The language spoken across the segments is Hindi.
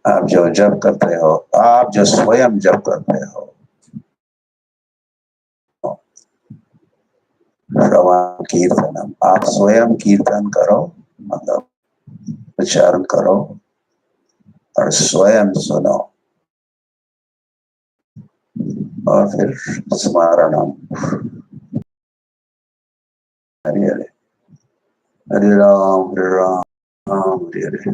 आप जो जप करते हो, आप जो स्वयं जप करते हो, श्रवण कीर्तनम, आप स्वयं कीर्तन करो, मतलब उच्चारण करो और स्वयं सुनो और फिर स्मरणम। हरे हरे, हरे राम राम हरे हरे।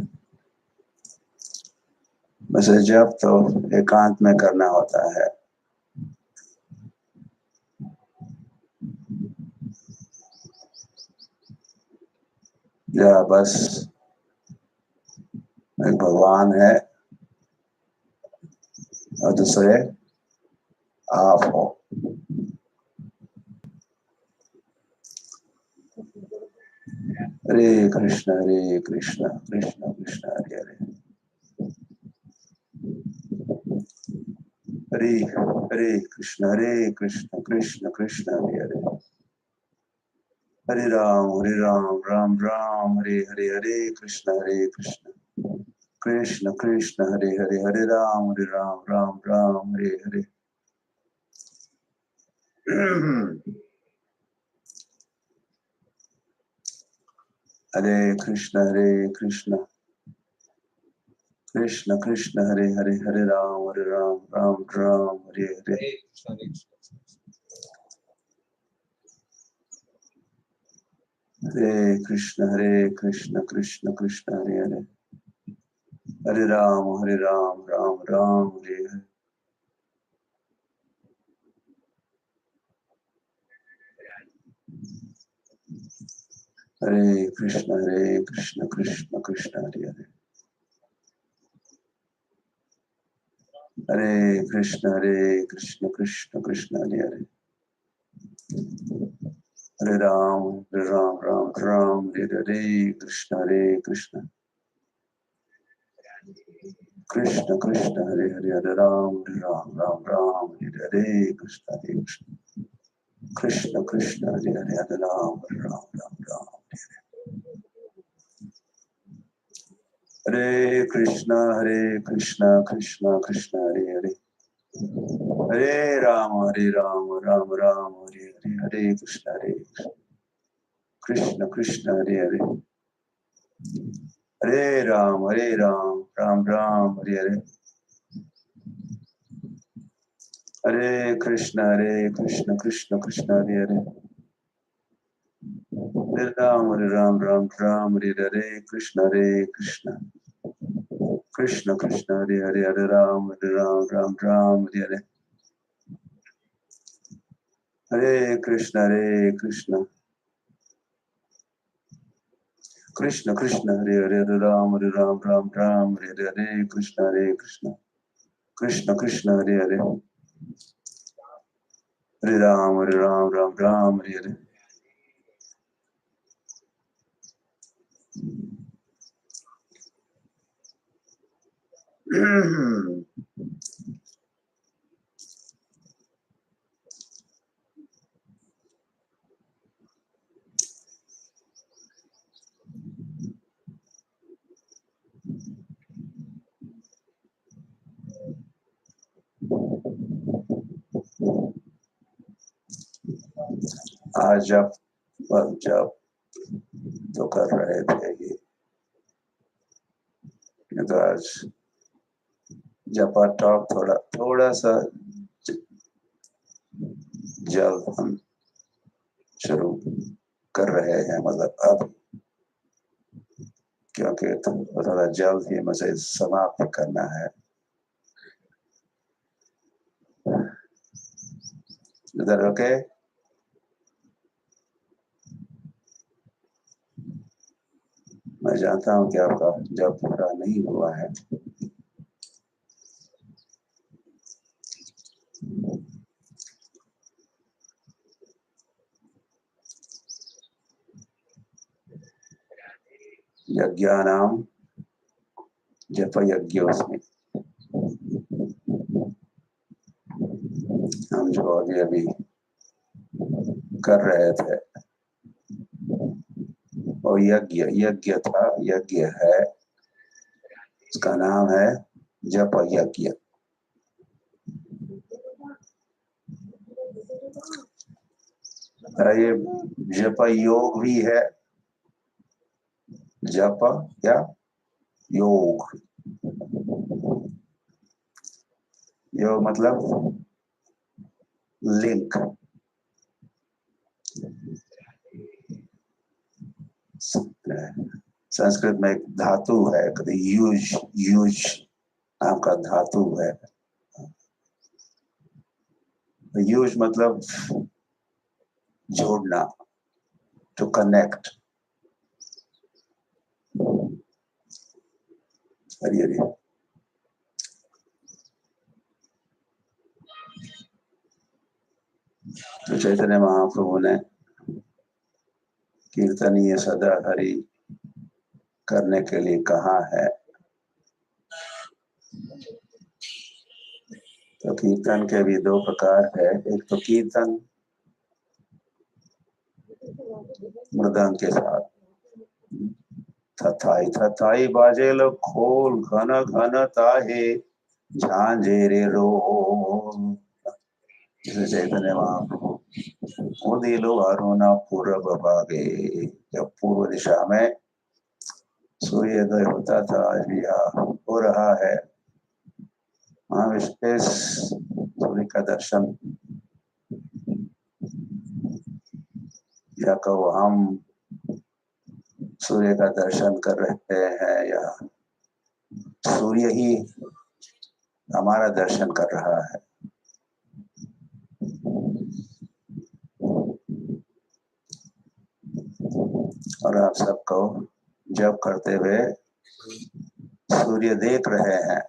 वैसे जप तो एकांत में करना होता है, या बस एक भगवान है और दूसरे आप हो। हरे कृष्ण कृष्ण कृष्ण हरे हरे, हरे हरे कृष्ण कृष्ण कृष्ण हरे हरे, हरे राम राम राम हरे हरे, हरे कृष्ण कृष्ण कृष्ण हरे हरे, हरे राम राम राम हरे हरे। हरे कृष्ण कृष्ण कृष्ण हरे हरे, हरे राम राम राम हरे हरे। हरे कृष्ण कृष्ण कृष्ण हरे हरे, हरे राम राम हरे हरे। हरे कृष्ण कृष्ण कृष्ण हरे हरे, हरे कृष्ण कृष्ण कृष्ण हरे हरे, हरे राम राम हरे हरे। कृष्ण कृष्ण कृष्ण हरे हरे, हरे राम राम हरे हरे। कृष्ण कृष्ण हरे हरे, हरे राम राम हरे कृष्ण कृष्ण कृष्ण हरे हरे, हरे राम राम हरे हरे, हरे कृष्ण कृष्ण हरे हरे, हरे राम राम हरे हरे, हरे कृष्ण कृष्ण कृष्ण हरे हरे, हरे राम राम हरे हरे। कृष्ण कृष्ण कृष्ण हरे हरे, हरे राम राम हरे हरे, हरे कृष्ण कृष्ण कृष्ण हरे हरे, हरे राम राम हरे हरे, हरे कृष्ण कृष्ण हरे हरे, हरे राम राम हरे हरे। आज जब तो कर रहे थे ये, तो आज जपा टॉक थोड़ा सा जल्द हम शुरू कर रहे हैं, मतलब अब, क्योंकि थोड़ा जल्द ही मुझे समाप्त करना है। इधर ओके? मैं जानता हूं कि आपका जब पूरा नहीं हुआ है, यज्ञानाम जप यज्ञोस्मि, हम जो अभी अभी कर रहे थे और यज्ञ यज्ञ था, यज्ञ है, इसका नाम है जप यज्ञ। ये जप योग भी है, जप या योग, योग मतलब लिंक। संस्कृत में एक धातु है, यूज, यूज नाम का धातु है। यूज मतलब जोड़ना, टू कनेक्ट। हरी हरी। तो चैतन्य महाप्रभु ने कीर्तनीय सदा हरि करने के लिए कहा है। तो कीर्तन के भी दो प्रकार है, एक तो कीर्तन मृदंग के साथ, थथाई थथाई बाजे लो खोल घन घन ताहे झांझेरे रो, चैतन्य महाप्रभु उदिलो अरुणा पूर्व भागे, जब पूर्व दिशा में सूर्योदय होता था, आज भी हो रहा है। वहां विशेष सूर्य का दर्शन, या कहो हम सूर्य का दर्शन कर रहे हैं, या सूर्य ही हमारा दर्शन कर रहा है। और आप सबको जब करते हुए सूर्य देख रहे हैं।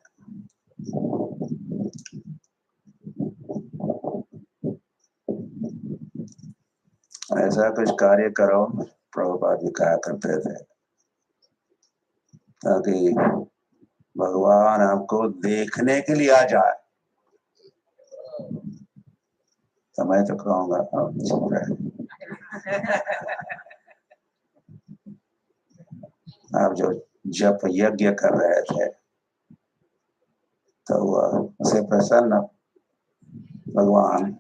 ऐसा कुछ कार्य करो, प्रभुपाद जी कहा करते थे, ताकि भगवान आपको देखने के लिए आ जाए। तो मैं तो कहूँगा अब चुप रहे। आप जो जप यज्ञ कर रहे थे, तो उसे प्रसन्न भगवान,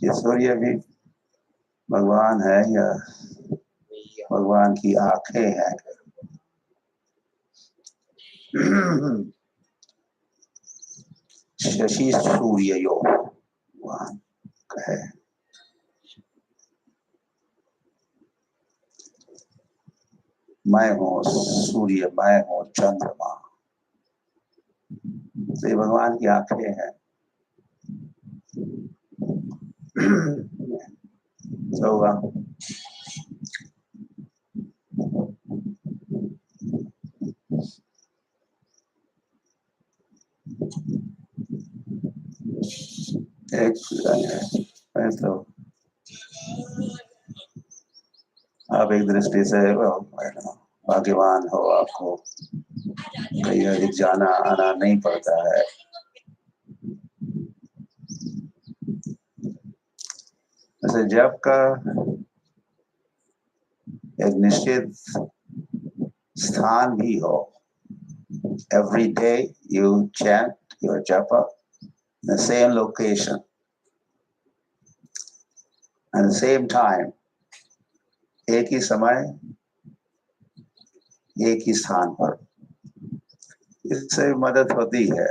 ये सूर्य भी भगवान है या भगवान की आंखें हैं। शशि सूर्य योग भगवान है। मैं हूँ सूर्य, मैं हूँ चंद्रमा, तो भगवान की आंखें हैं। तो एक तो आप एक दृष्टि से भाग्यवान हो, आपको कहीं अधिक जाना आना नहीं पड़ता है। वैसे जप का एक निश्चित स्थान भी हो। Every day you chant your japa in the same location and the same time, एक ही समय एक ही स्थान पर। इससे मदद होती है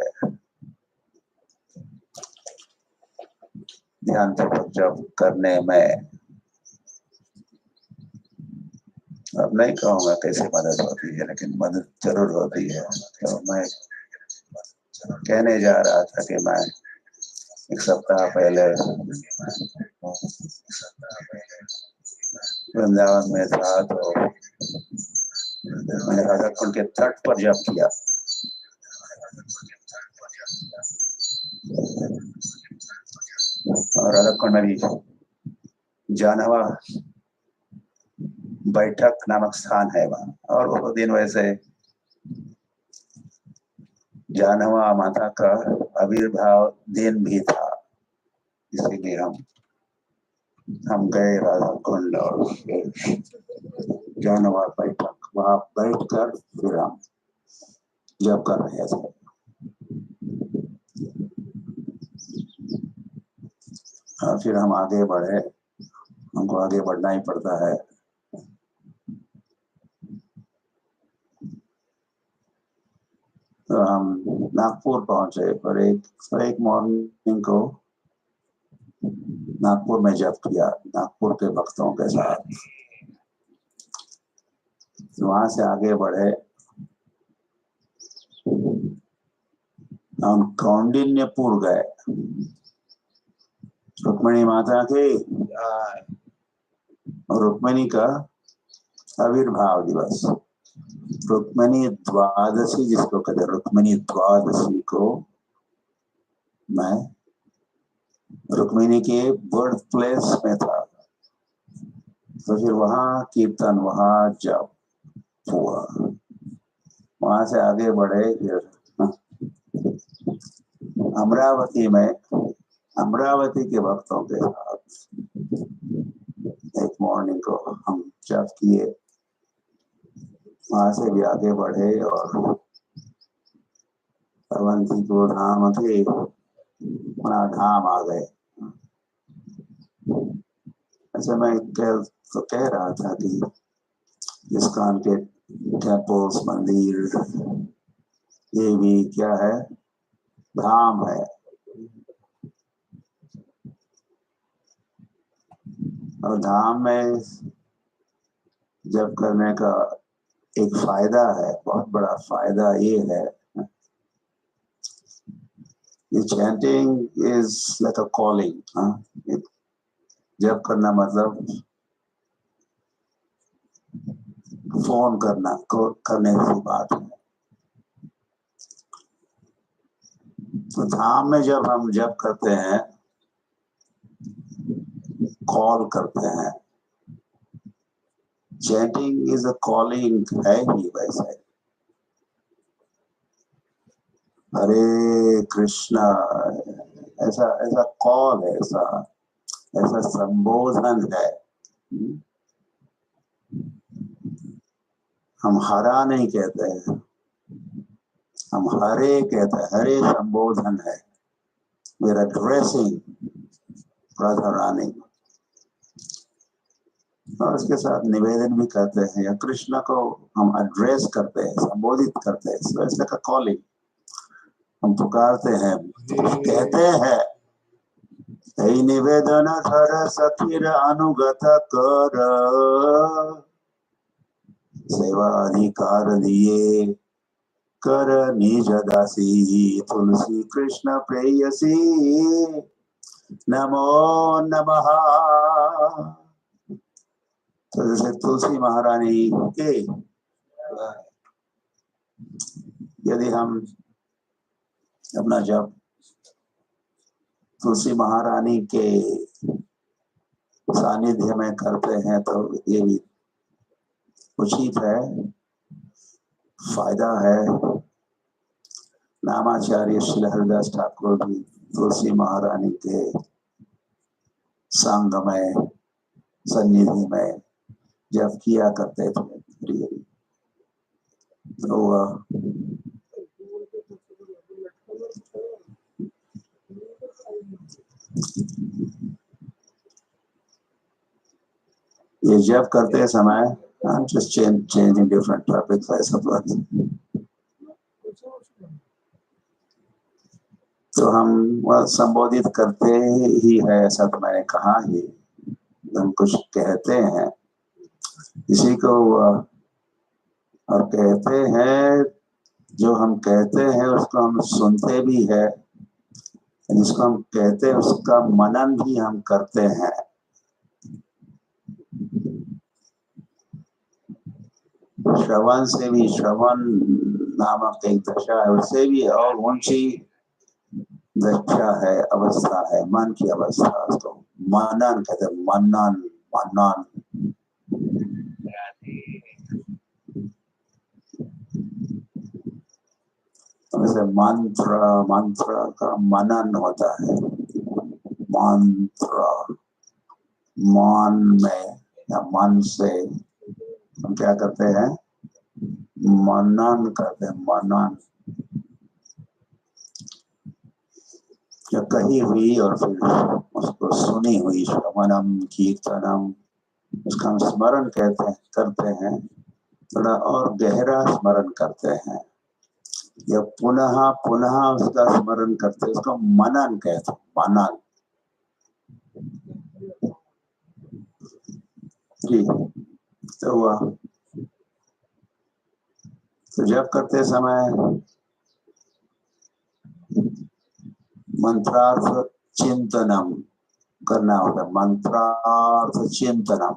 ध्यान पूर्वक जप करने में। अब नहीं कहूँगा कैसे मदद होती है, लेकिन मदद जरूर होती है। तो मैं कहने जा रहा था कि मैं एक सप्ताह पहले वृंदावन में था, तो मैंने राधा कुंड के तट पर जप किया। और राधा कुंड में भी जानवा बैठक नामक स्थान है वहां, और वो दिन वैसे जानवा माता का आविर्भाव दिन भी था, इसीलिए हम गए राधा कुंड और जानवा बैठक, वहां बैठकर फिर हम जब कर रहे थे। फिर हम आगे बढ़े, हमको आगे बढ़ना ही पड़ता है। तो हम नागपुर पहुंचे, पर एक मॉर्निंग को नागपुर में जब किया नागपुर के भक्तों के साथ। वहां से आगे बढ़े, हम कौंडिन्यपुर गए। रुक्मिणी माता के रुक्मिणी का आविर्भाव दिवस, रुक्मिणी द्वादशी जिसको कहते हैं, रुक्मिणी द्वादशी को मैं रुक्मिणी के बर्थ प्लेस में था। तो फिर वहां कीर्तन, वहां जप हुआ। वहां से आगे बढ़े, फिर अमरावती के भक्तों के साथ एक मॉर्निंग को हम जप किए। वहां से भी आगे बढ़े और अवंतीपुर धाम के अपना धाम आ गए। ऐसे मैं कह रहा था कि इस्कॉन के टेम्पल्स, मंदिर, ये भी क्या है, धाम है। और धाम में जब करने का एक फायदा है, बहुत बड़ा फायदा ये है, ये chanting is like a calling. जब करना मतलब फोन करने की बात है। तो धाम में जब हम जब करते हैं, कॉल करते हैं, चैंटिंग इज अ कॉलिंग है ही वैसे। हरे कृष्णा ऐसा ऐसा कॉल है, ऐसा संबोधन है। हम हरा नहीं कहते हैं, हम हरे कहते हैं। हरे संबोधन है, मेरा ड्रेसिंग राधा रानी। और उसके साथ निवेदन भी करते हैं, या कृष्ण को हम एड्रेस करते हैं, संबोधित करते हैं। So it's like a calling. हम पुकारते हैं, कहते हैं, हे निवेदन धर सखीर अनुगत कर, सेवा अधिकार दिए कर निज दासी, तुलसी कृष्ण प्रेयसी नमो नमः। तो जैसे तुलसी महारानी के, यदि हम अपना जप तुलसी महारानी के सानिध्य में करते हैं, तो ये भी उचित है, फायदा है। नामाचार्य श्री हरिदास ठाकुर भी तुलसी महारानी के संग में, सन्निधि में जब किया करते थे। तो ये जब करते समय, I'm just changing different topics, I suppose. तो हम संबोधित करते ही है, ऐसा तो मैंने कहा ही। हम कुछ कहते हैं इसी को, और कहते हैं, जो हम कहते हैं उसको हम सुनते भी है, जिसको हम कहते हैं उसका मनन भी हम करते हैं। श्रवण से भी, श्रवण नामक एक दशा है, उससे भी और ऊंची दशा है, अवस्था है, मन की अवस्था। उसको मनन कहते हैं, मनन मनन। जैसे मंत्र, मंत्र का मनन होता है। मंत्र मन में या मन से हम क्या करते हैं, मनन करते हैं। मनन जो कही हुई और फिर उसको सुनी हुई, श्रवणम कीर्तनम, उसका हम स्मरण करते हैं, थोड़ा और गहरा स्मरण करते हैं, या पुनः पुनः उसका स्मरण करते हैं, उसको मनन कहते हैं। मनन जी। तो हुआ, तो जब करते समय मंत्रार्थ चिंतनम करना होगा। मंत्रार्थ चिंतनम,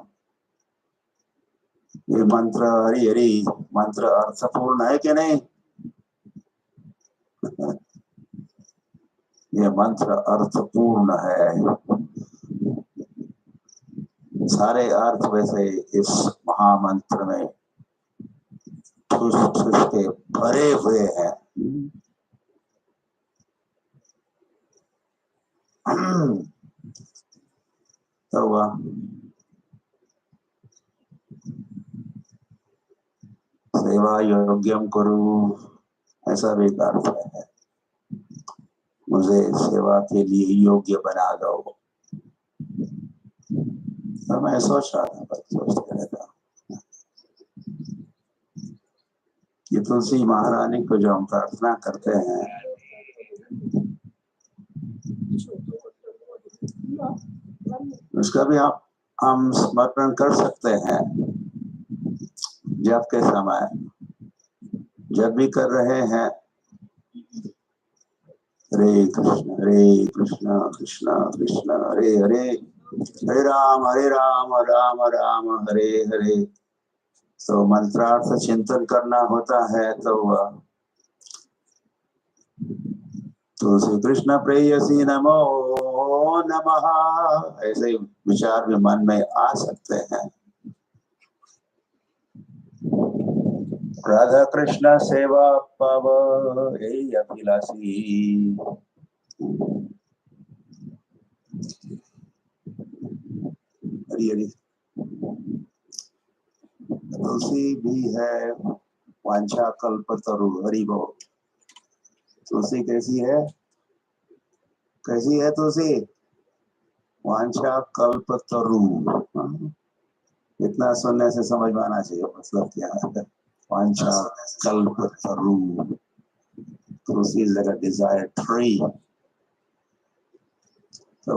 ये मंत्र हरि हरि मंत्र अर्थपूर्ण है कि नहीं? ये मंत्र अर्थपूर्ण है। सारे अर्थ वैसे इस महामंत्र में ठुस ठुस के भरे हुए हैं। तो वह सेवा योग्यम कुरु, ऐसा भी अर्थ है, मुझे सेवा के लिए योग्य बना दो। तो मैं सोच रहा था, बस सोचते रहता, ये तुलसी महारानी को जो हम प्रार्थना करते हैं, उसका भी हम स्मरण कर सकते हैं। जब के समय जब भी कर रहे हैं, हरे कृष्ण कृष्ण कृष्ण हरे हरे, हरे राम राम राम हरे हरे। तो मंत्रार्थ चिंतन करना होता है, तो श्री कृष्ण प्रेयसी नमो नमः, ऐसे विचार भी मन में आ सकते हैं। राधा कृष्ण सेवा पव यही अभिलाषी। हरी हरी। तुलसी भी है वांछा कल्पतरु, हरि बोल। तुलसी कैसी है? कैसी है तुलसी? वांछा कल्पतरु। इतना सुनने से समझ में आना चाहिए मतलब क्या है। वांछा कल्पतरु, tulsi is like a desire tree. तो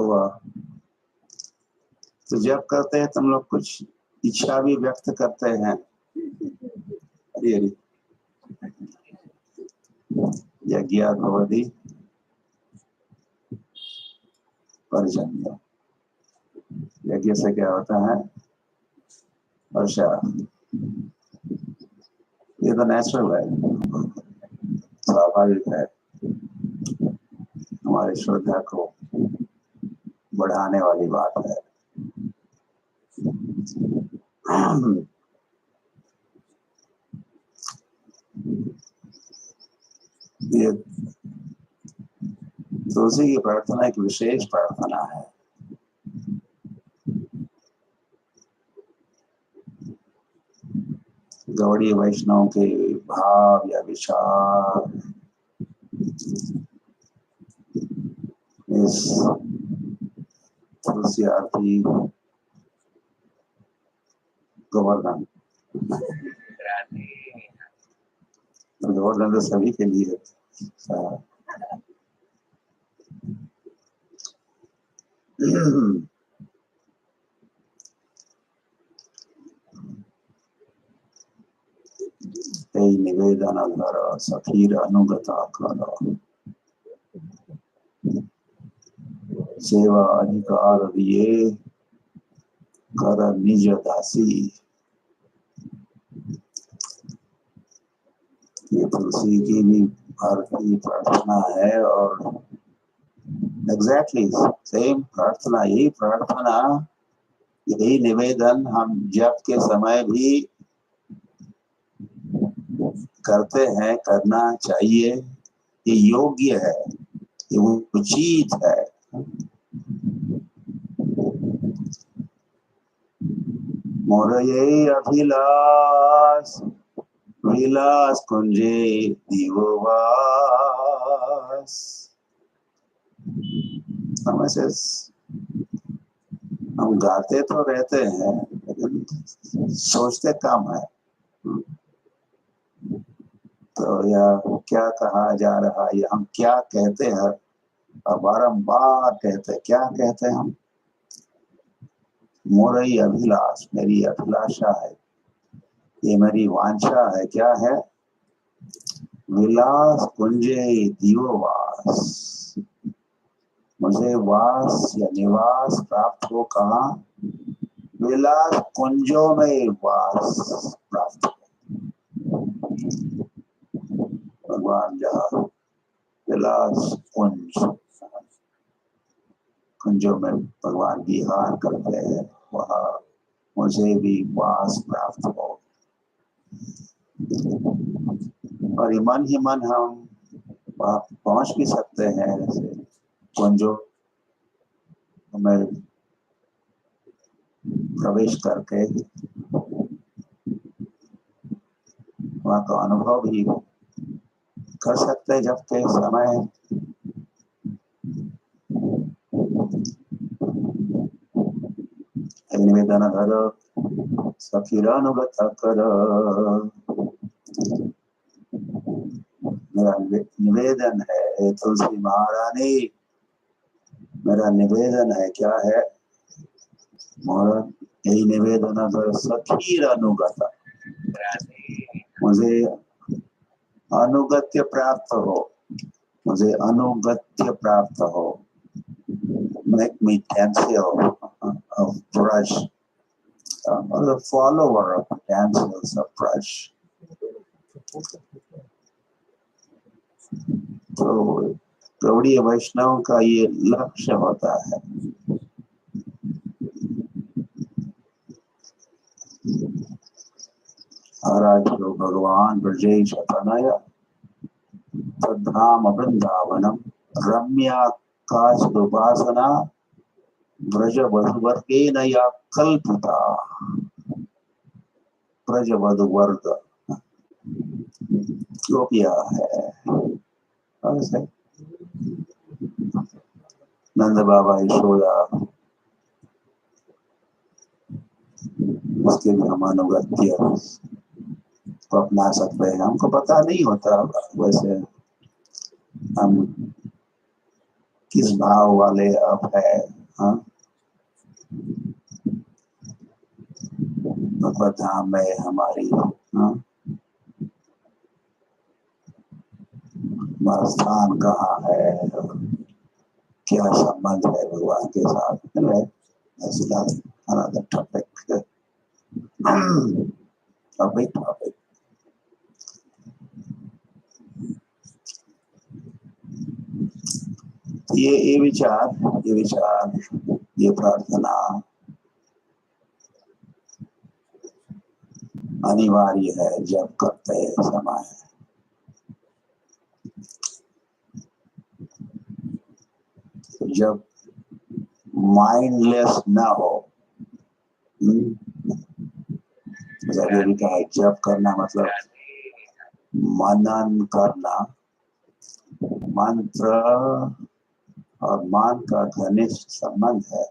जब करते हैं तुम लोग कुछ इच्छा भी व्यक्त करते हैं। हरी हरी। यज्ञात भवति पर्जन्य, यज्ञ से क्या होता है? वर्षा। ये तो नेचुरल है, स्वाभाविक है, हमारी श्रद्धा को बढ़ाने वाली बात है। ये तुलसी की प्रार्थना एक विशेष प्रार्थना है। गौड़ी वैष्णव के भाव या विचार इस तुलसी आरती गोवर्धन, गोवर्धन तो सभी के लिए निवेदन धर सखीर अनुगता कर, सेवा अधिकार दिए कर निज दासी। ये तुलसी की भी भारतीय प्रार्थना है और एग्जैक्टली सेम प्रार्थना, यही प्रार्थना, यही निवेदन हम जप के समय भी करते हैं, करना चाहिए। ये योग्य है, ये उचित है। मोरये अभिलाष विलास कुंजे दीववास। हम ऐसे हम गाते तो रहते हैं लेकिन सोचते कम है। तो यह क्या कहा जा रहा है, हम क्या कहते हैं, बारंबार कहते हैं, क्या कहते हैं हम? मोरई अभिलाष, मेरी अभिलाषा है, ये मेरी वांछा है। क्या है? विलास कुंजे दीववास, मुझे वास या निवास प्राप्त हो। कहाँ? विलास कुंजों में वास प्राप्त हो। भगवान जहाँ विलास कुंज, कुंजों में भगवान विहार करते हैं, वहाँ मुझे भी वास प्राप्त हो। और ये मन ही मन हम वहाँ पहुंच भी सकते हैं। जैसे कुंजों में प्रवेश करके वहाँ का अनुभव भी कर सकते हैं जब के समय। निवेदन धर सखीरानुगत कर, मेरा निवेदन है तुलसी महारानी, मेरा निवेदन है। क्या है? मोर यही निवेदन धर सखीरानुगत, मुझे अनुगत्य प्राप्त हो, मुझे अनुगत्य प्राप्त हो। Make me Tansel of Brush, the follower of Tansels of Brush. तो गौड़ीय वैष्णव का ये लक्ष्य होता है। आराध्यो भगवान ब्रजेश तनय तद्धाम वृंदावनम रम्याकाशोपासना ब्रज वधुवर्गेन या कल्पिता। ब्रज वधुवर्ग गोपिया है। नंद बाबा यशोदा, उसके भी हम अनुगत्य को अपना सकते हैं। हमको पता नहीं होता वैसे हम किस भाव वाले अब है। हाँ, भगवत धाम में हमारी, हाँ, हमारा स्थान कहाँ है, क्या संबंध है भगवान के साथ। another topic. A big topic. ये विचार, ये प्रार्थना अनिवार्य है जब करते समय। जब माइंडलेस ना हो, जब करना मतलब मनन करना, मंत्र और मान का घनिष्ठ संबंध है।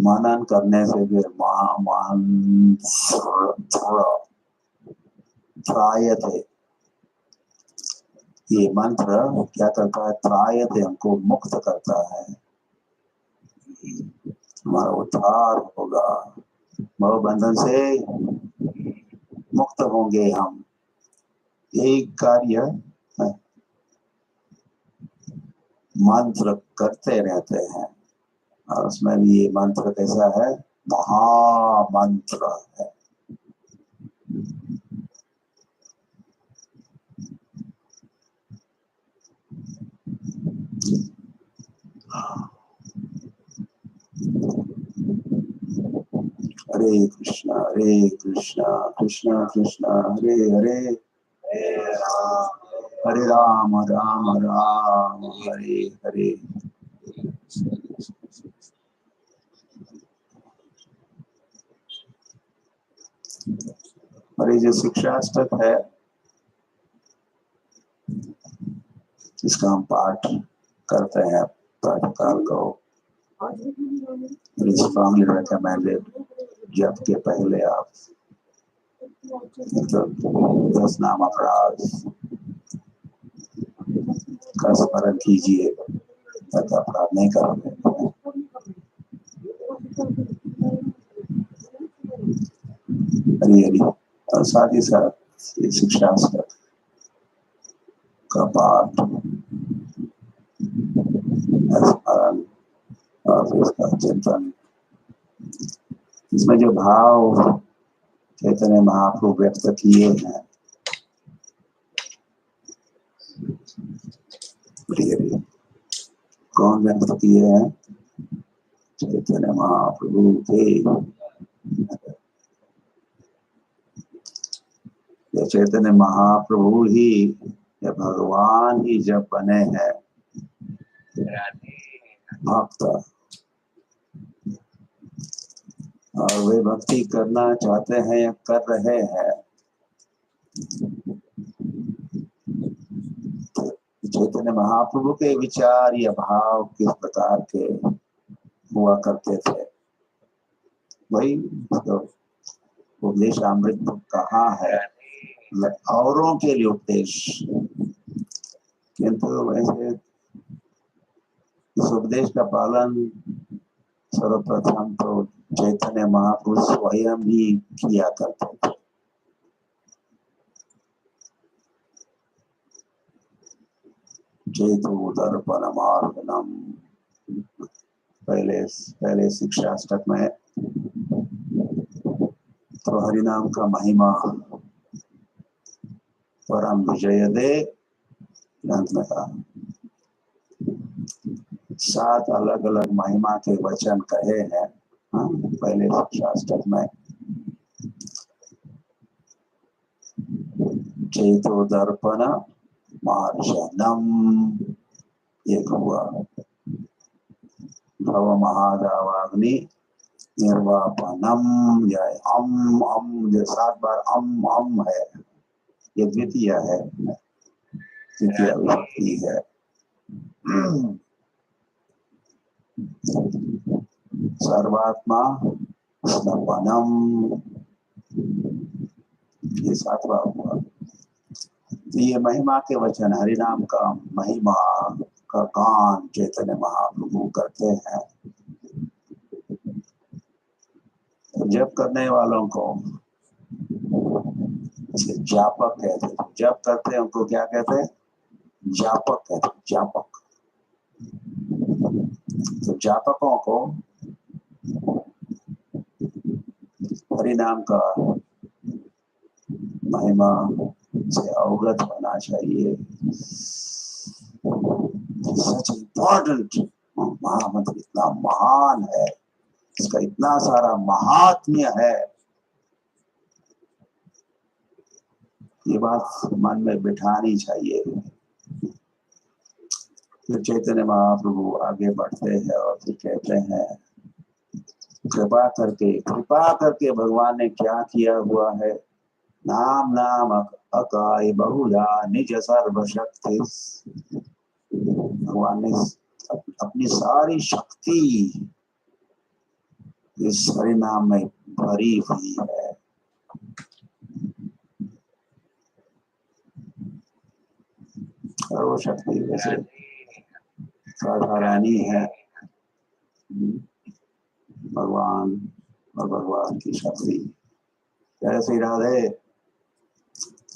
मनन करने से भी त्रायते, ये मंत्र क्या करता है? त्रायते, हमको मुक्त करता है, हमारा उद्धार होगा, भव बंधन से मुक्त होंगे हम। यही कार्य मंत्र करते रहते हैं। और उसमें भी ये मंत्र कैसा है? महामंत्र है। कृष्णा कृष्णा कृष्णा हरे हरे, हरे राम राम राम हरे हरे। और ये जो शिक्षाष्टक है इसका हम पाठ करते हैं प्रातःकाल को। स्ट्रांगली रिकमेंडेड जप के पहले आप तो 10 नाम अपराध का स्मरण कीजिए ताकि अपराध नहीं करोगे। हरी हरी। और साथ ही साथ शिक्षाष्टक का पाठ स्मरण और उसका चिंतन, इसमें जो भाव चैतन्य महाप्रभु व्यक्त किए हैं कौन व्यक्त किए हैं? चैतन्य महाप्रभु थे। चैतन्य महाप्रभु ही या भगवान ही जब बने हैं भक्त और वे भक्ति करना चाहते हैं या कर रहे हैं, चैतन्य महाप्रभु के विचार या भाव किस प्रकार के हुआ करते थे वही तो उपदेश अमृत कहाँ है औरों के लिए उपदेश। किंतु वैसे इस उपदेश का पालन सर्वप्रथम तो चैतन्य महापुरुष स्वयं ही किया करते थे। चैतो दर्पणमार्गनम पहले शिक्षाष्टक में तो हरिनाम का महिमा परम विजय दे ग्रंथ में कहा 7 अलग अलग महिमा के वचन कहे हैं। पहले शिक्षाष्टक में चैतो दर्पण मार्जनम एक हुआ, भव महादावाग्नि निर्वापनम जय अम जो 7 बार अम है ये द्वितीय है, तृतीय विभक्ति है। सर्वात्मा स्नपनम ये 7वां हुआ। तो ये महिमा के वचन हरिनाम का महिमा का गान चैतन्य महाप्रभु करते हैं। तो जप करने वालों को जापक कहते हैं। जप करते हैं उनको क्या कहते हैं? जापक कहते हैं। जापक। तो जापकों को हरिनाम का महिमा से अवगत होना चाहिए। सच इम्पोर्टेंट महामंत्र इतना महान है, इसका इतना सारा महात्म्य है, ये बात मन में बिठानी चाहिए। फिर चैतन्य महाप्रभु आगे बढ़ते हैं और फिर कहते हैं कृपा करके भगवान ने क्या किया हुआ है? नाम नाम अकाय बहुधा निज सर्वशक्ति। भगवान ने अपनी सारी शक्ति इस हरि नाम में भरी हुई है। सर्वशक्ति वैसे साधारण ही है भगवान और भगवान की शक्ति। जैसे राधे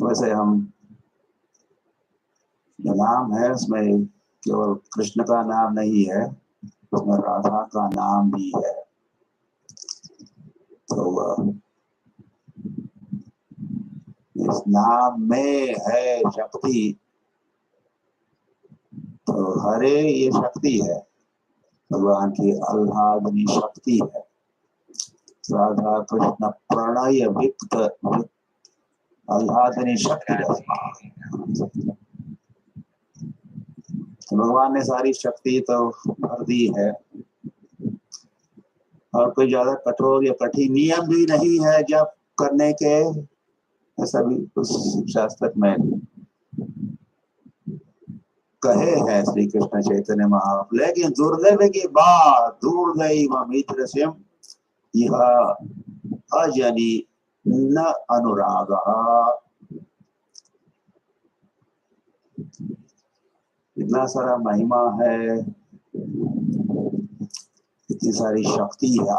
वैसे हम जो नाम है उसमें केवल कृष्ण का नाम नहीं है, उसमें राधा का नाम भी है। तो इस नाम में है शक्ति। तो हरे ये शक्ति है, भगवान की आह्लादनी शक्ति है। राधा कृष्ण प्रणय विक्त आह्लादनी शक्ति रसमा। तो भगवान ने सारी शक्ति तो भर दी है और कोई ज्यादा कठोर या कठिन नियम भी नहीं है जब करने के, ऐसा भी कुछ शास्त्र में कहे हैं श्री कृष्ण चैतन्य महाप्रभु। लेकिन दुर्दैव की बात, दुर्दैव मित्र से यह अजनी न अनुराग। इतना सारा महिमा है, इतनी सारी शक्ति है।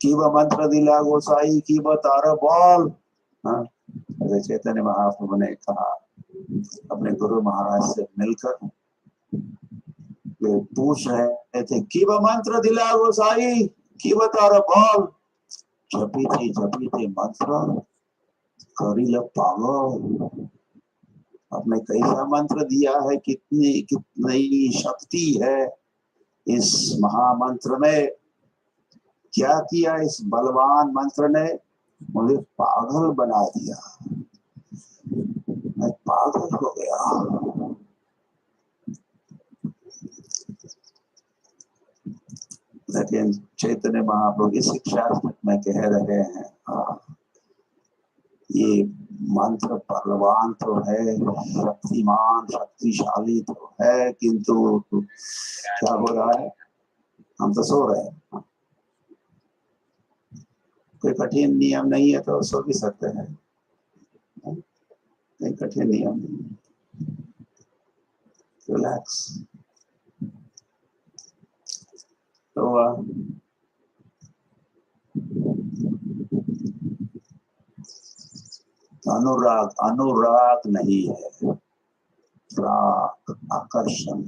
की वह मंत्र दिला गोसाई की वह तारा बॉल। चैतन्य महाप्रभु ने कहा अपने गुरु महाराज से मिलकर, वे पूछ रहे थे कि वह मंत्र दिला गोसाई की वह तारा बॉल। जपी थे मंत्र करी पागल। आपने कैसा मंत्र दिया है, कितनी शक्ति है इस महामंत्र में। क्या किया इस बलवान मंत्र ने, मुझे पागल बना दिया, मैं पागल हो गया। लेकिन चैतन्य महाप्रभु की शिक्षा में कह रहे हैं, ये मंत्र बलवान तो है, शक्तिमान शक्तिशाली तो है, किंतु क्या हो रहा है, हम तो सो रहे हैं। कोई कठिन नियम नहीं है तो सो भी सकते हैं, कोई कठिन नियम नहीं, रिलैक्स। तो अनुराग नहीं है, राग आकर्षण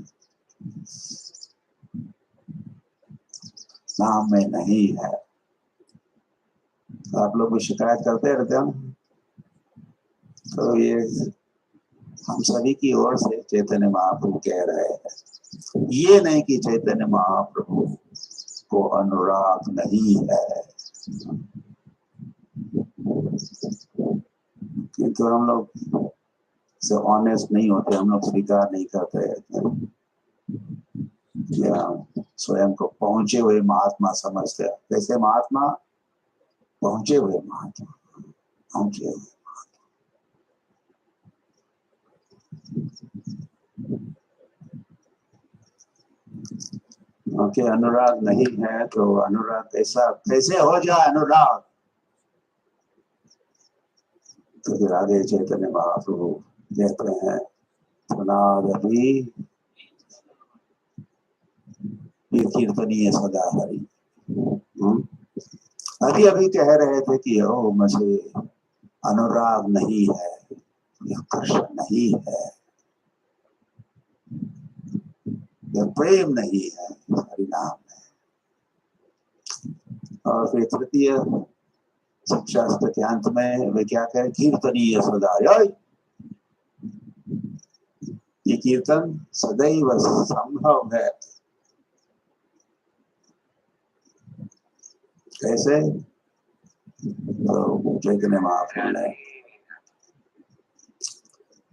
नाम में नहीं है। आप लोग को शिकायत करते रहते हैं, तो ये हम सभी की ओर से चैतन्य महाप्रभु कह रहे हैं, ये नहीं कि चैतन्य महाप्रभु को अनुराग नहीं है, किंतु हम लोग से ऑनेस्ट नहीं होते, हम लोग स्वीकार नहीं करते या स्वयं को पहुंचे हुए महात्मा समझते हैं। कैसे महात्मा, पहुंचे हुए महात्मा, पहुंचे हुए के अनुराग नहीं है तो अनुराग कैसे हो जाए अनुराग। तो फिर आगे चैतन्य महाप्रभु कहते हैं, सुनादि कीर्तनीय सदा हरि। अभी कह रहे थे कि ओ मुझे अनुराग नहीं है, आकर्षण नहीं है, प्रेम नहीं है हरिनाम में। और फिर तृतीय शिक्षास्त्र के अंत में वे क्या कहे, कीर्तनीय सदा। ये कीर्तन सदैव संभव है। कैसे, तो चैतन्य महाप्रभु ने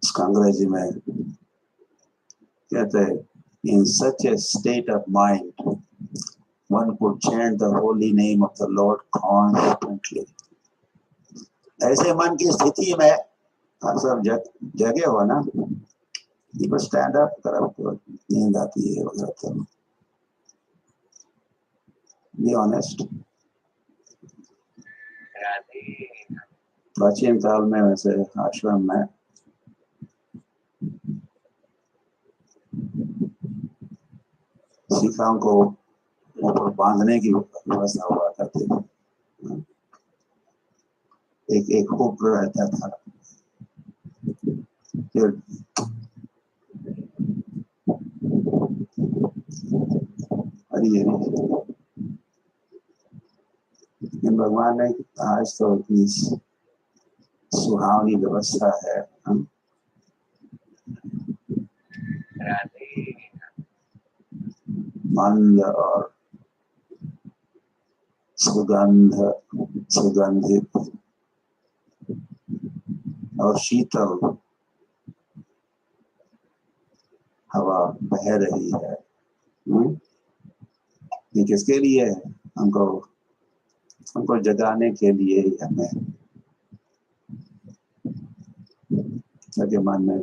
इसका अंग्रेजी में कहते हैं, in such a state of mind one could chant the holy name of the Lord constantly। ऐसे मन की स्थिति में आप सब जगे हो ना, ये स्टैंड अप करो तो नींद आती है वगैरह। Be honest. प्राचीन काल में वैसे आश्रम में शिखाओं को ऊपर बांधने की व्यवस्था हुआ करती थी। एक हुक रहता था, फिर भगवान ने आज तो इतनी सुहावनी व्यवस्था है, मंद और सुगंधित और शीतल हवा बह रही है। ये किसके लिए है? हमको जगाने के लिए ही हमें, ताकि मन में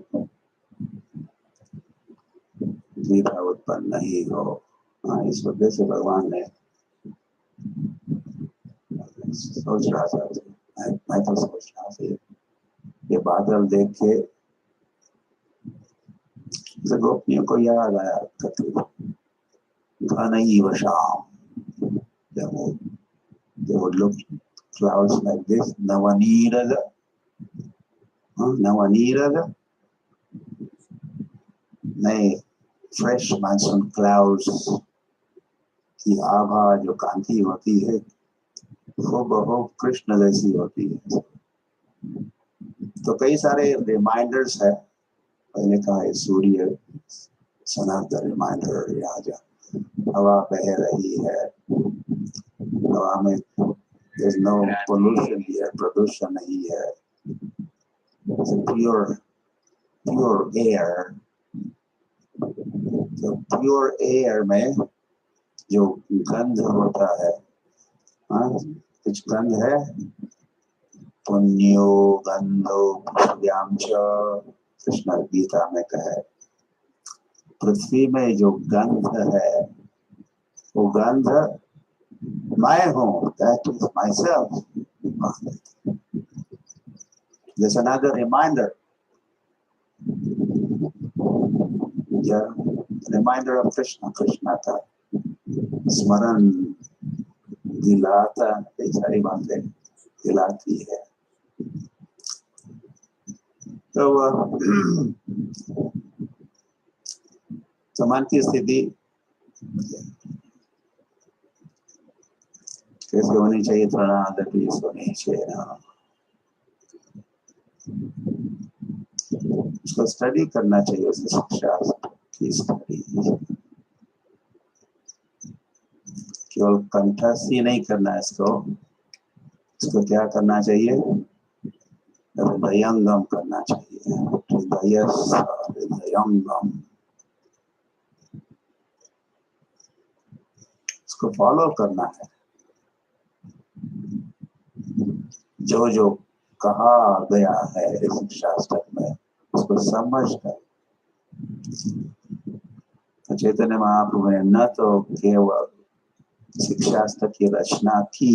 द्विधा उत्पन्न नहीं हो। हाँ, इस वजह से भगवान ने सोच रहा था, मैं तो सोच रहा था ये बादल देख के गोपनियों को याद आया घनैव Shyam, they would look clouds like this, Navanirada, नए फ्रेश मानसून क्लाउड्स की आभा जो कांति होती है वो बहुत कृष्ण जैसी होती है। तो कई सारे रिमाइंडर्स है। पहले कहा है सूर्य सनातन रिमाइंडर, राजा हवा बह रही है, हवा में there's no pollution here, प्रदूषण नहीं है, प्योर एयर। तो प्योर एयर में जो गंध होता है, कुछ गंध है, पुण्यो गंधो पृथ्व्याम च, कृष्ण गीता में कहे पृथ्वी में जो गंध है वो गंध मैं हूं, that is myself. There's another reminder, reminder of Krishna का स्मरण दिलाता, कई सारी बातें दिलाती है। तो मन की स्थिति कैसे होनी चाहिए, थोड़ा आदत होनी चाहिए ना, उसको स्टडी करना चाहिए, उसे शिक्षा की स्टडी। केवल कंठस्थ ही नहीं करना है इसको क्या करना चाहिए, हृदयंगम करना चाहिए, हृदयंगम, इसको फॉलो करना है। जो कहा गया है इस शास्त्र में उसको समझकर चैतन्य महाप्रभु ने न तो केवल शिक्षास्त्र की रचना की,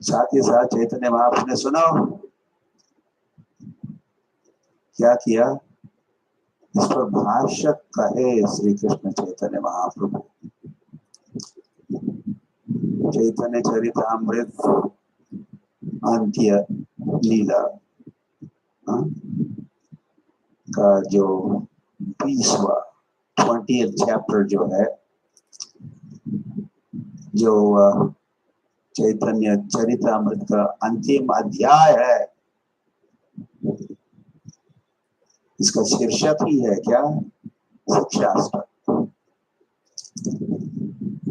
साथ ही साथ चैतन्य महाप्रभु ने सुनो क्या किया, इस पर भाष्य कहे श्री कृष्ण चैतन्य महाप्रभु। चैतन्य चरितामृत अंत्य लीला का जो 20th चैप्टर जो है, जो चैतन्य चरितामृत का अंतिम अध्याय है, इसका शीर्षक ही है क्या, शिक्षास्त्र।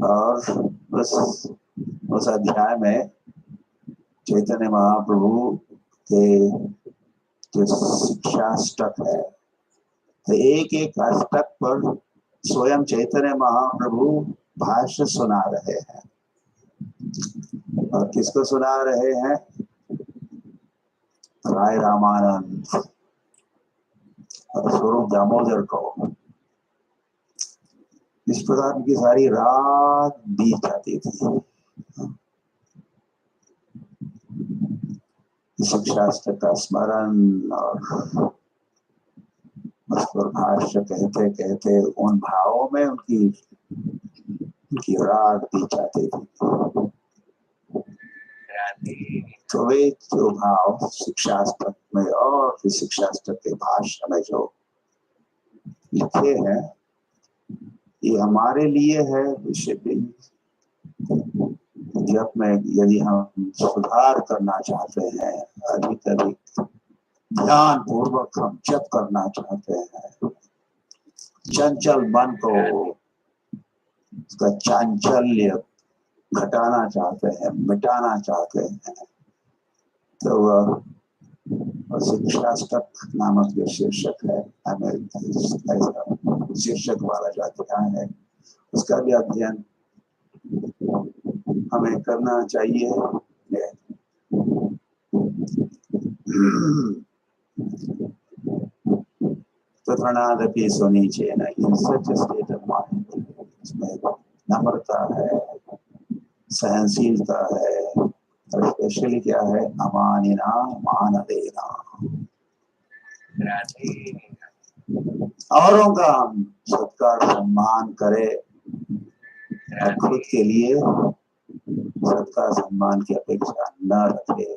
और उस अध्याय में चैतन्य महाप्रभु के जो शिक्षाष्टक है, तो एक अष्टक पर स्वयं चैतन्य महाप्रभु भाष्य सुना रहे हैं। और किसको सुना रहे हैं, राय रामानंद और स्वरूप दामोदर को। इस प्रकार की सारी रात बीत जाती थी शिक्षास्त्र का स्मरण और उस पर भाष्य कहते कहते उन भावों में उनकी रात बीत जाती थी। तो वे जो भाव शिक्षास्त्र में और शिक्षास्त्र के भाष्य में जो लिखे हैं, ये हमारे लिए है विषय। जब में यदि हम सुधार करना चाहते हैं, अधिक अधिक ध्यान पूर्वक हम जप करना चाहते हैं, चंचल मन को, उसका चांचल्य घटाना चाहते हैं, मिटाना चाहते हैं, तो वह शिक्षाष्टक नामक जो शीर्षक है, शीर्षक वाला जो अध्याय है, उसका भी अध्ययन हमें करना चाहिए। तथानादपि सुनीचेन, इन सच स्टेट ऑफ माइंड, इसमें नम्रता है, सहनशीलता है, और स्पेशली क्या है, अमानिना मान देना, औरों का हम सत्कार सम्मान करें और खुद के लिए सत्कार सम्मान की अपेक्षा न रखे।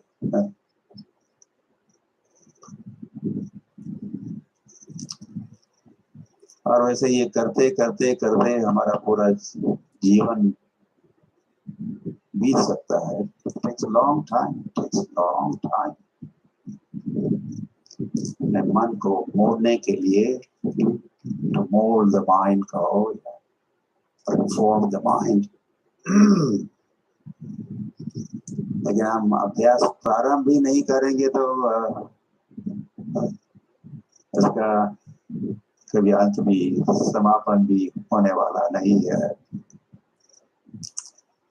और वैसे ये करते करते करते हमारा पूरा जीवन बीत सकता है। Takes a long time, takes a long time। मन को मोड़ने के लिए, to mold the mind कहो, reform the mind। लेकिन हम अभ्यास प्रारंभ भी नहीं करेंगे तो इसका कभी अंत भी, समापन भी होने वाला नहीं है।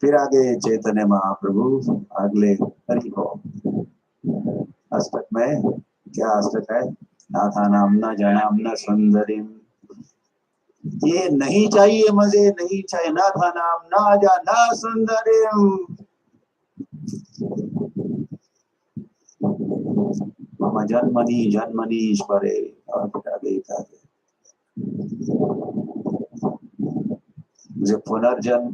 फिर आगे चैतन्य महाप्रभु अगले हरि को अष्टक में, क्या अष्टक है, नाथा नामना जनामना सुंदरीम, ये नहीं चाहिए, मजे नहीं चाहिए, नाथा नाम ना जाना सुंदरीम, मम जन्मनि जन्मनि ईश्वरे, और आगे मुझे पुनर्जन्म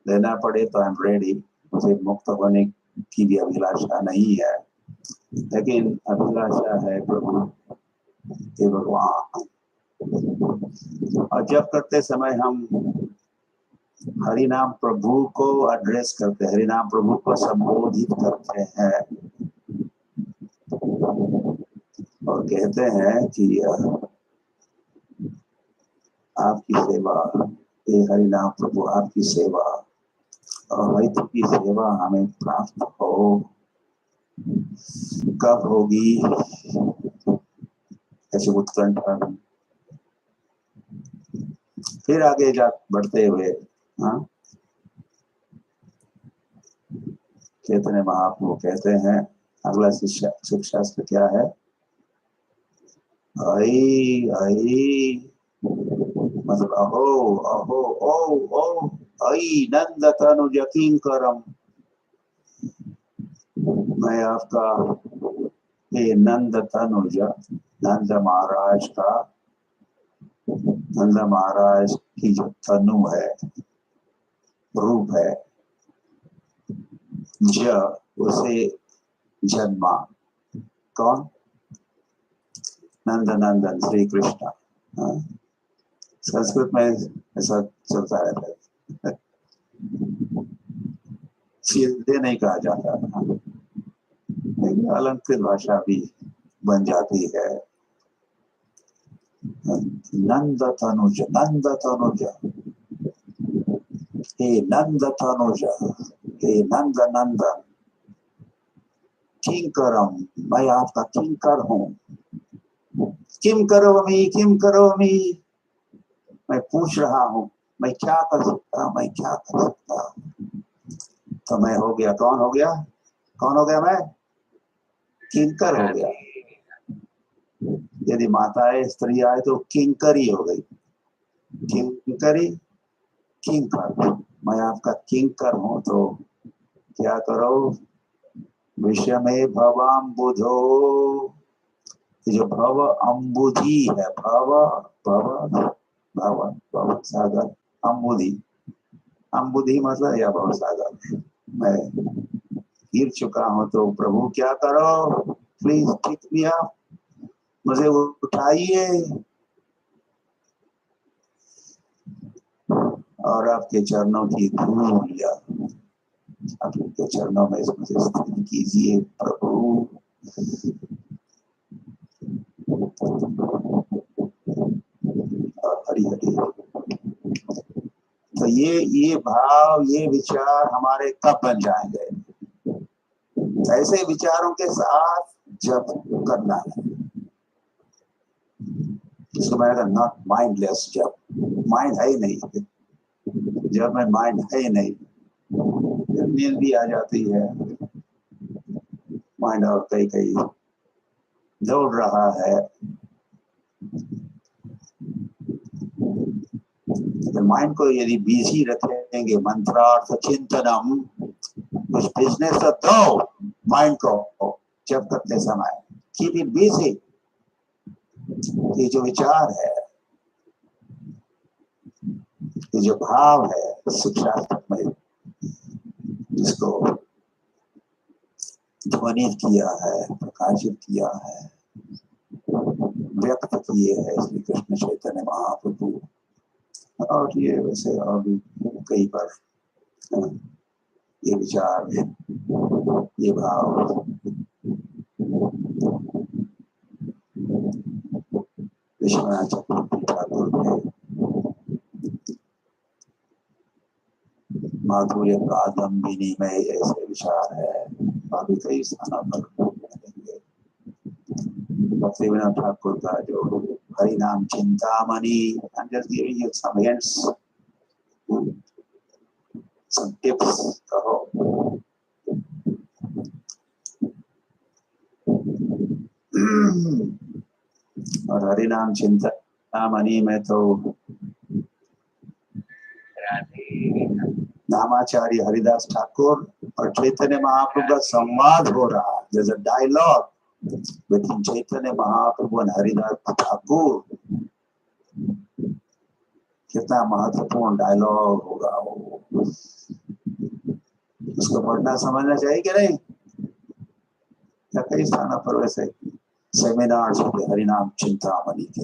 लेना पड़े तो आई एम रेडी, मुझे मुक्त होने की भी अभिलाषा नहीं है, लेकिन अभिलाषा है प्रभु हे भगवान। और जब करते समय हम हरि नाम प्रभु को एड्रेस करते हैं, हरि नाम प्रभु को संबोधित करते हैं और कहते हैं कि आपकी सेवा, ये हरि नाम प्रभु आपकी सेवा और हित की सेवा हमें प्राप्त हो, कब होगी ऐसे उत्कंठा। फिर आगे जा बढ़ते हुए चैतन्य महाप्रभु कहते हैं, अगला शिक्षास्त्र क्या है, आई आई, मतलब अहो अहो ओ ओ, आई नंद तनुज किंकरम, मैं आपका ये नंद तनुज, नंद महाराज का, नंद महाराज की जो तनु है, रूप है, उसे जन्मा, कौन, नंद नंदन श्री कृष्ण। संस्कृत में ऐसा चलता रहता है, सीधे नहीं कहा जाता, अलंकृत भाषा भी बन जाती है। नंद तनुज, नंद तनुज, हे नंद तनुज, हे नंद नंदन, किंकरम, मैं आपका किंकर हूँ, किम करोमि, किम करोमि, मैं पूछ रहा हूँ मैं क्या कर सकता, मैं क्या कर सकता। तो मैं हो गया, कौन हो गया, कौन हो गया, मैं किंकर हो गया। यदि माता है, स्त्री आए तो किंकरी हो गई, किंकरी, किंकर, मैं आपका किंकर हूं, तो क्या करो, विषय में भवाम्बुधो, जो भव अम्बुधि है, भव भव भव भव सागर, अम्बुधि, अम्बुधि मतलब या भव सागर, मैं गिर चुका हूं, तो प्रभु क्या करो, प्लीज पिक मी अप, मुझे उठाइए और आपके चरणों की धूल या आपके चरणों में मुझे स्थिति कीजिए प्रभु। हरि हरि। तो ये भाव, ये विचार हमारे कब बन जाएंगे? ऐसे विचारों के साथ जप करना है। इसको मैंने कहा नॉट माइंडलेस जप, माइंड है ही नहीं। जब में माइंड है ही नहीं, नींद भी आ जाती है, माइंड और कहीं कहीं दौड़ रहा है। माइंड को यदि बिजी रखेंगे, मंत्रार्थ चिंतनम, कुछ बिजनेस तो दो माइंड को जब करते समय, कीप इट बिजी। ये जो विचार है, ये जो भाव है, शिक्षा में जिसको ध्वनित किया है, प्रकाशित किया है, व्यक्त किए हैं श्री कृष्ण चैतन्य महाप्रभु। और ये वैसे और भी कई बार ये विचार, ये भाव विश्वनाथ चक्रवर्ती ठाकुर के माधुर्य कादम्बिनी में ऐसे विचार है। अभी कई स्थानों पर मिलेंगे। भक्ति विनोद ठाकुर का जो हरि नाम Chintamani, I'm just giving you some hints, some tips कहो। और हरि नाम चिंतामणि में तो नामाचार्य हरिदास ठाकुर और चैतन्य महाप्रभु का संवाद हो रहा है। There's a dialogue between Chaitanya Mahaprabhu और हरिदास ठाकुर। कितना महत्वपूर्ण डायलॉग होगा वो, उसको पढ़ना समझना चाहिए कि नहीं? या कई स्थानों पर वैसे सेमिनार्स होते हरिनाम चिंतामणि के,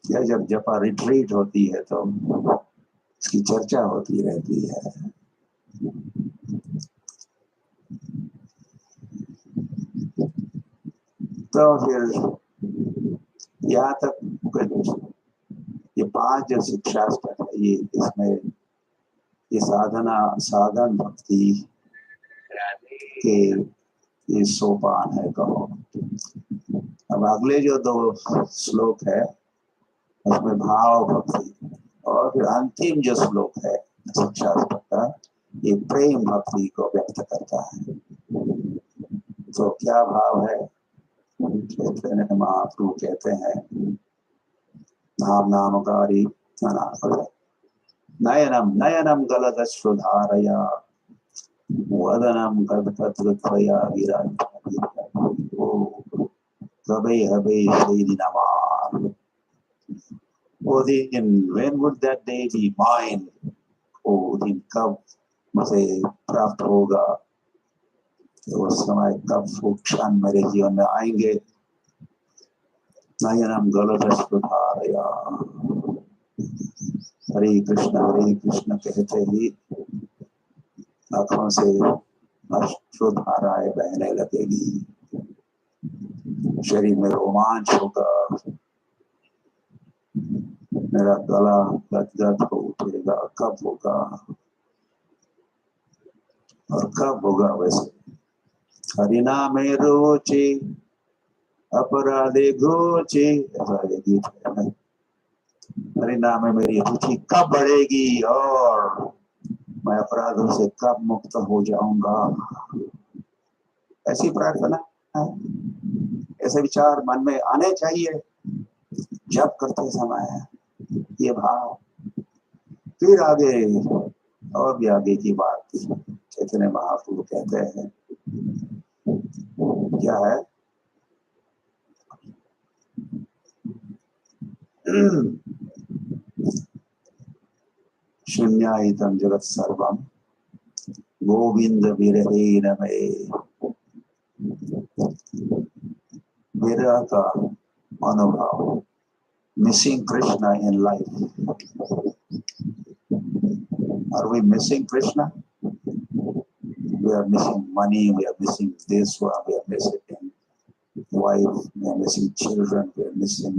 या जब जपा रिट्रीट होती है तो इसकी चर्चा होती रहती है। तो फिर यहाँ तक ये 5 जो शिक्षा है, ये इसमें ये साधना, साधन भक्ति के ये सोपान है कहो। अब अगले जो 2 श्लोक है उसमें भाव भक्ति, और फिर अंतिम जो श्लोक है शिक्षा का, ये प्रेम भक्ति को व्यक्त करता है। तो क्या भाव है? चैतन्य महाप्रभु कहते हैं, नाम नामकारी नयनम नयनम गलदश्रुधारया वदनम गदपत्रया विराज कबे हबे शेरी नमार। वो दिन, when would that day be mine? वो दिन कब मुझे प्राप्त होगा? वो समय कब, वो क्षण मेरे जीवन में आएंगे? नयनम गलदश्रुधारया, हरे कृष्ण कहते ही आंखों से अश्रुधाराएं बहने लगेगी, शरीर में रोमांच होगा, मेरा गला गदगद हो उठेगा। कब होगा और कब होगा? वैसे हरिनामे रोचे अपराधे घोचे, ऐसा ये गीत है। हरिनाम में मेरी रुचि कब बढ़ेगी और मैं अपराधों से कब मुक्त हो जाऊंगा? ऐसी प्रार्थना, ऐसे विचार मन में आने चाहिए जब करते समय, ये भाव। फिर आगे और भी आगे की बात चैतन्य महाप्रभु कहते हैं, क्या है? शून्यायितम जगत सर्वम गोविंद विरहेण में। विरह का अनुभव, missing Krishna in life. Are we missing Krishna? We are missing money, we are missing this one, we are missing wife, we are missing children, we are missing.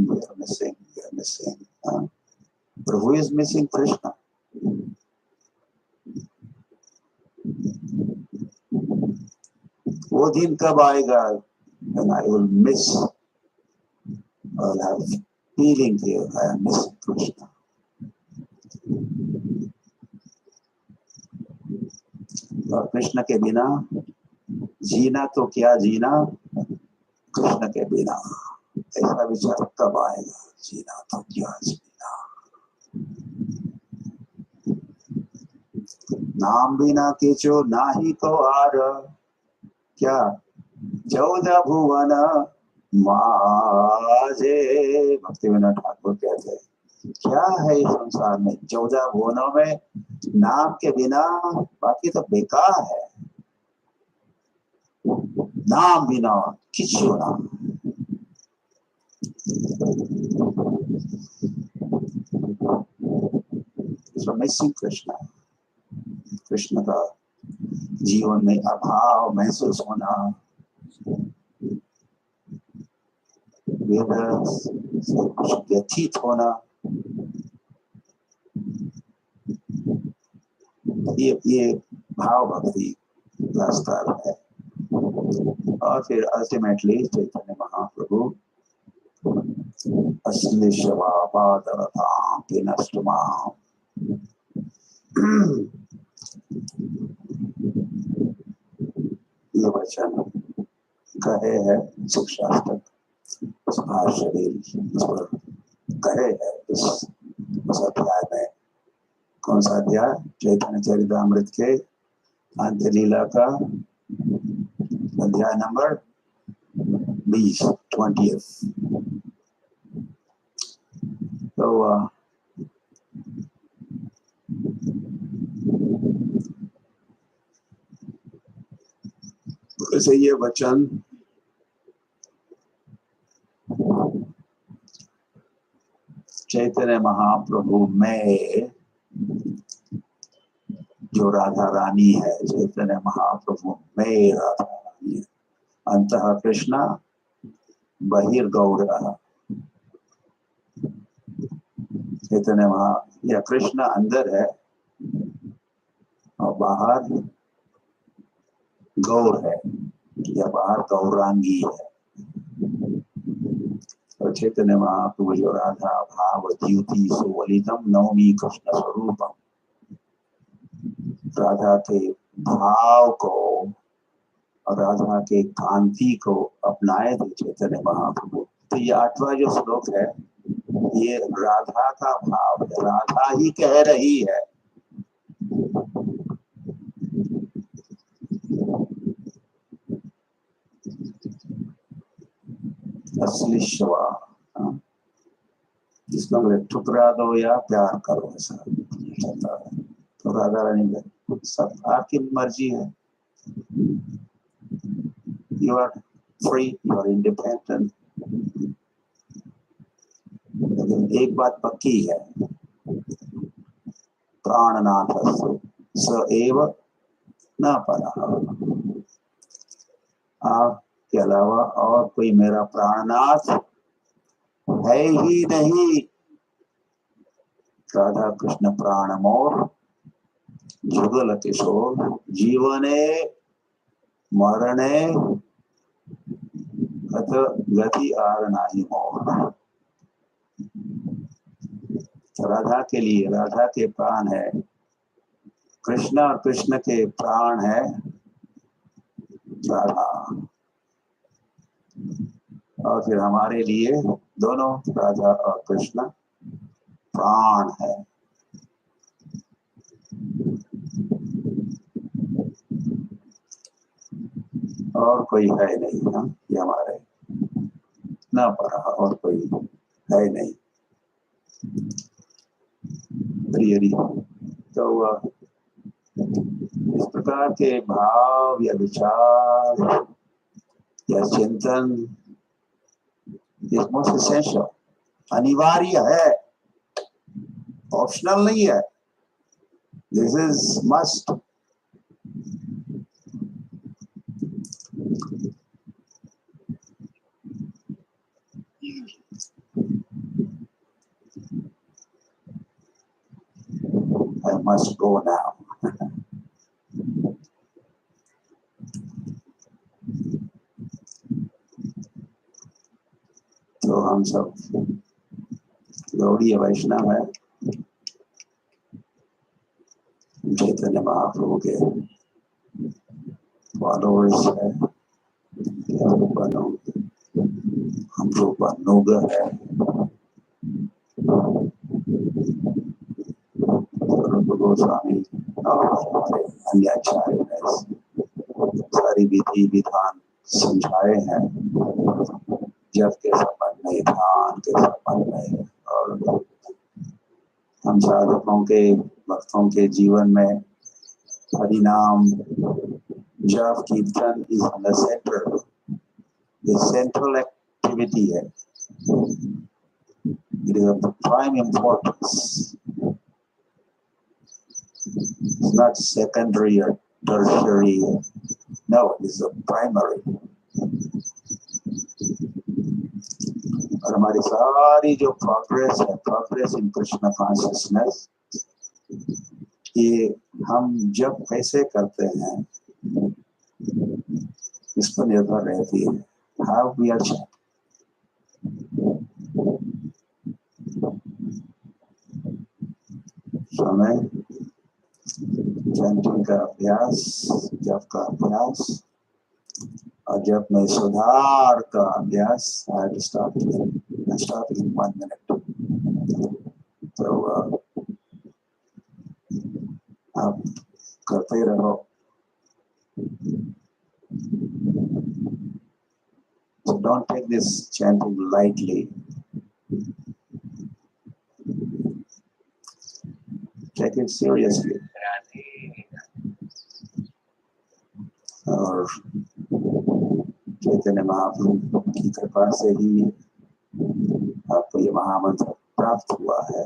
But who is missing? Krishna. वो दिन कब आएगा when I will miss, I will have feeling here, I am missing Krishna. और कृष्ण के बिना जीना तो क्या जीना, कृष्ण के बिना ऐसा विचार कब आएगा, जीना तो क्या जीना। नाम बिना किचो नाही को आर, क्या 14 भुवन माजे। भक्तिविनोद ठाकुर कहते हैं क्या है इस संसार में, 14 भुवनों में नाम के बिना बाकी तो बेकार है। नाम बिना किचो ना। मिसिंग कृष्ण, कृष्ण का जीवन में अभाव महसूस होना, से कुछ व्यथित होना, ये भाव भक्ति का स्तर है। और फिर अल्टीमेटली चैतन्य महाप्रभु अश्लीलवापादरतां विनष्टमां, ये वचन कहे है शिक्षाष्टक कहे है इस अध्याय में। कौन सा अध्याय? चैतन्य चरितामृत के अंत्य लीला का अध्याय नंबर 20, 20th। तो वैसे ये वचन चैतन्य महाप्रभु में जो राधा रानी है, चैतन्य महाप्रभु में राधा रानी है। अंतः कृष्ण बहिर्गौर, चैतन्य महा या कृष्ण अंदर है और बाहर गौर है या बाहर गौरांगी है। और चैतन्य महाप्रभु जो राधा भाव द्युति सुवलितम नवमी कृष्ण स्वरूपम, राधा के भाव को और राधा के कांति को अपनाए थे चैतन्य महाप्रभु। तो ये 8वां जो श्लोक है ये राधा का भाव है, राधा ही कह रही है। अश्लीलवा, जिसको बोले ठुकरा दो या प्यार करो, ऐसा चलता है। तो राधा रानी सब आपकी मर्जी है। You are free, you are independent. लेकिन एक बात पक्की है, प्राणनाथ स एव न परः, आपके अलावा और कोई मेरा प्राणनाथ है ही नहीं। राधा कृष्ण प्राण मोर जुगल किशोर, जीवने मरणे गति आर नाही मोर। राधा के लिए, राधा के प्राण है कृष्ण और कृष्ण के प्राण है राधा। और फिर हमारे लिए दोनों राधा और कृष्ण प्राण है। और कोई है नहीं, ना ये हमारे न पड़ा, और कोई है नहीं। रियली तो इस प्रकार के भाव या विचार या चिंतन इज मोस्ट एसेंशियल, अनिवार्य है, ऑप्शनल नहीं है। This is must. I must go now. तो हम सब गौड़ीय वैष्णव है, चैतन्य महाप्रभु के फॉलोअर्स है, हम रूपानुग है, रूप गोस्वामी और हमारे अन्य आचार्य सारी विधि विधान समझाए हैं, जप के संबंध में, ध्यान के संबंध में, और हम साधकों के भक्तों के जीवन में हरि नाम जप कीर्तन इज द सेंटर, ये सेंट्रल एक्टिविटी है, it is of the prime importance. It's not secondary or tertiary, no, it is a primary. और हमारी सारी जो प्रोग्रेस है, प्रोग्रेस इन कृष्ण कॉन्शियसनेस, ये हम जब कैसे करते हैं इस पर निर्भर रहती है। हाउ वी आर समय चैंटिंग का अभ्यास, जप का अभ्यास और जप में सुधार का अभ्यास। I stop in 1 minute. तो आप करते रहो। So don't take this chanting lightly. Take it seriously. और चैतन्य महाप्रभु की कृपा से ही आपको ये महामंत्र प्राप्त हुआ है।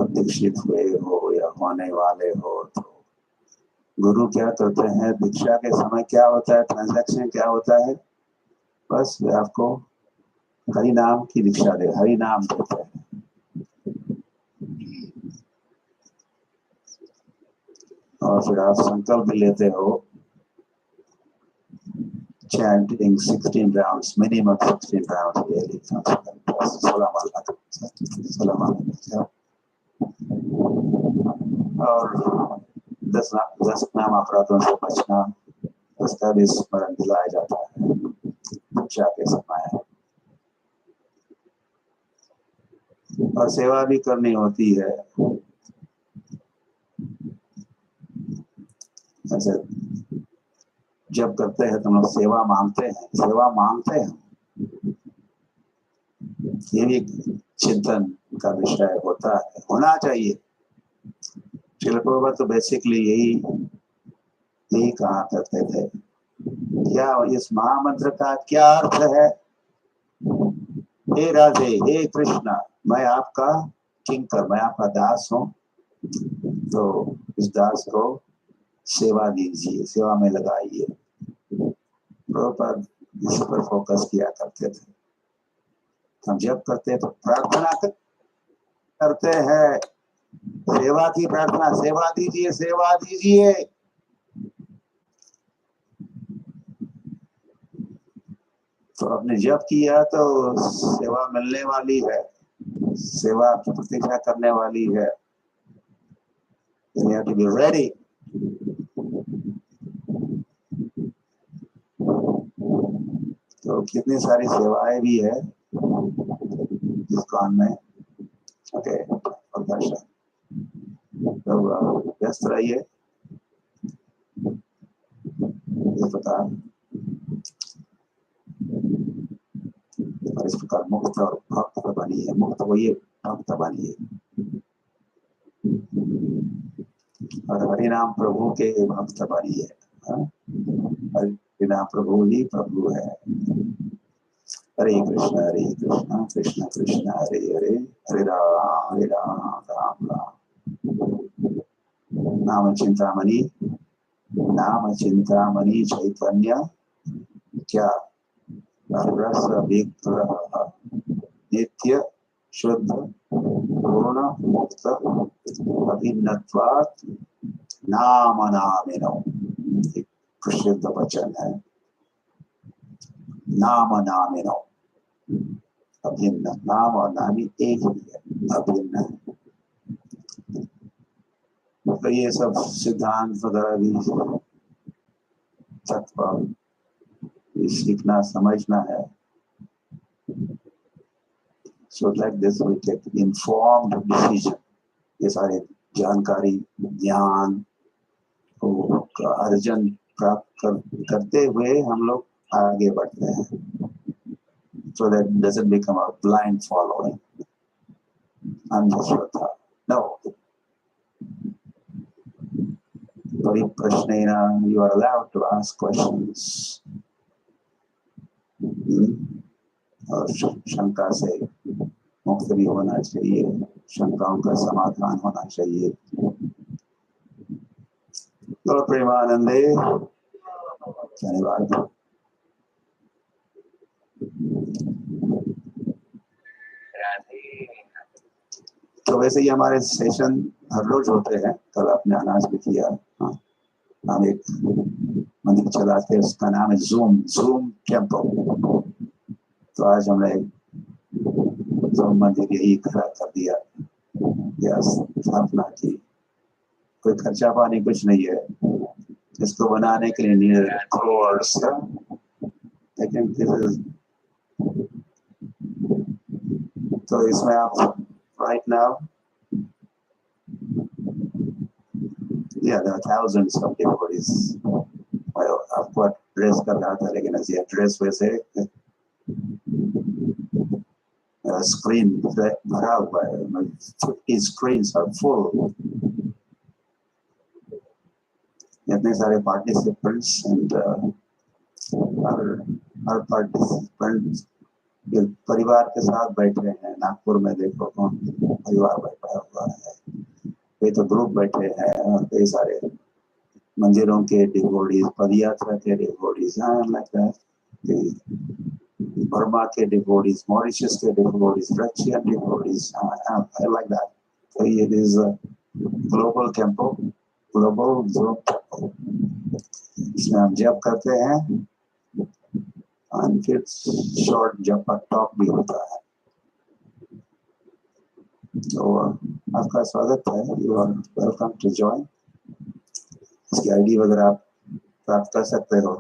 आप दीक्षित हुए हो या होने वाले हो, तो गुरु क्या करते हैं, दीक्षा के समय क्या होता है, ट्रांजैक्शन क्या होता है, बस वे आपको हरि नाम की दीक्षा दे, हरि नाम देते हैं। और फिर आप संकल्प भी लेते हो, chanting 16 rounds, minimum 16 rounds daily. 16 और 10 नाम अपराधों से बचना, उसका भी स्मरण दिलाया जाता है दीक्षा के समय। और सेवा भी करनी होती है, ऐसे जब करते हैं तो हम लोग सेवा मांगते हैं, ये भी चिंतन का विषय होता है, होना चाहिए। श्रील प्रभुपाद तो बेसिकली यही कहा करते थे, क्या इस महामंत्र का क्या अर्थ है, हे राधे, हे कृष्णा, मैं आपका किंकर, मैं आपका दास हूँ, तो इस दास को सेवा दीजिए, सेवा में लगाइए। प्रभुपाद इस पर फोकस किया करते थे। हम जब करते तो प्रार्थना करते हैं, सेवा की प्रार्थना, सेवा दीजिए, सेवा दीजिए। तो आपने जब किया तो सेवा मिलने वाली है, सेवा की प्रतीक्षा करने वाली है। You have to be ready. तो कितनी सारी सेवाएं भी है इस काम में। ओके, तो व्यस्त रहिए इस प्रकार, और इस प्रकार मुक्त और भक्त बनिए, मुक्त होइए, भक्त बनिए। और हरिनाम प्रभु के भक्त बनिए। हरिनाम प्रभु ही प्रभु है। हरे कृष्ण कृष्ण कृष्ण हरे हरे, हरे राम राम राम। नाम चिंतामणि नाम चिंतामणि चैतन्य क्या रस विग्रह नित्य शुद्ध पूर्ण मुक्त अभिन्नत्वात् नाम नामिनो। एक प्रसिद्ध वचन है, नाम नामिनो, अभिन्न। नाम और नामी एक ही है, अभिन्न है। तो ये सब सिद्धांत वगैरह भी तत्व सीखना समझना है। So like this we take informed decision। ये सारे जानकारी ज्ञान को अर्जन प्राप्त करते हुए हम लोग आगे बढ़ते हैं। So that doesn't become a blind following, अंधश्रद्धा। No। परिप्रश्नेन, you are allowed to ask questions। और शंका से मुक्त भी होना चाहिए, शंकाओं का समाधान होना चाहिए। तो प्रेमानंदे, धन्यवाद। तो वैसे ही हमारे सेशन हर रोज होते हैं। कल आपने अनाज भी किया। हाँ, हम एक मंदिर चलाते हैं, उसका नाम है ज़ूम टेम्पल। तो आज हमने ज़ूम मंदिर यही खड़ा कर दिया, या स्थापना की। कोई खर्चा पानी कुछ नहीं है, इसको बनाने के लिए नीड crores। लेकिन तो इसमें आप right now, yeah, there are thousands of devotees। आपको एड्रेस कर रहा था, लेकिन ऐसे एड्रेस वैसे स्क्रीन भरा हुआ है, 50 screens are full। इतने सारे participants and हर participant परिवार के साथ बैठे हैं। नागपुर में देखो कौन परिवार बैठा हुआ है, ये तो ग्रुप बैठे हैं। और कई सारे मंदिरों के डिवोटीज, पदयात्रा के डिवोटीज, बर्मा के डिवोटीज, मॉरिशस के devotees, Russian devotees, like that. So it is a global temple, global Zoom temple। इसमें हम जप करते हैं और फिर शॉर्ट जप टॉक भी होता है। तो आपका स्वागत है, you are welcome to join. इसकी आईडी वगैरह आप प्राप्त कर सकते हो।